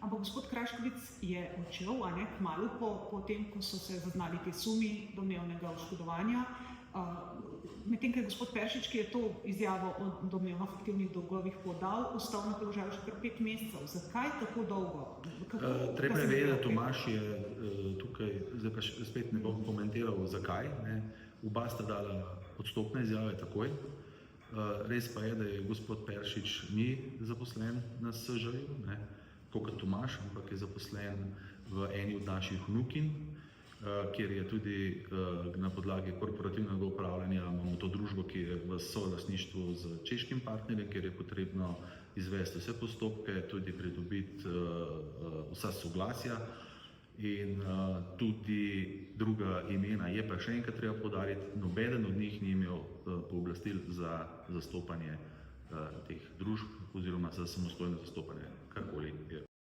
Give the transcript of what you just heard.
ampak gospod Kraškovic je odšel, kmalu po tem, ko so se zaznali te sumi domnevnega oškodovanja. Medtem, ko je gospod Peršič, ki je to izjavo o domnevno fiktivnih dolgovih podal, ostal na položaju še kar 5 mesecev. Zakaj tako dolgo? Treba je vedeti, Tomaž je tukaj, zdaj pa spet ne bom komentiral, zakaj. Oba sta dala odstopne izjave takoj. Res pa je, da je gospod Peršič ni zaposlen na SŽ-ju, kot Tomaž, ampak je zaposlen v eni od naših vnukinj, kjer je tudi na podlagi korporativnega upravljanja, imamo to družbo, ki je v solastništvu z češkim partnerjem, kjer je potrebno izvesti vse postopke, tudi pridobiti vsa soglasja in tudi druga imena. Je pa še enkrat treba poudariti, nobeden od njih ni imel pooblastil za zastopanje teh družb oziroma za samostojno zastopanje karkoli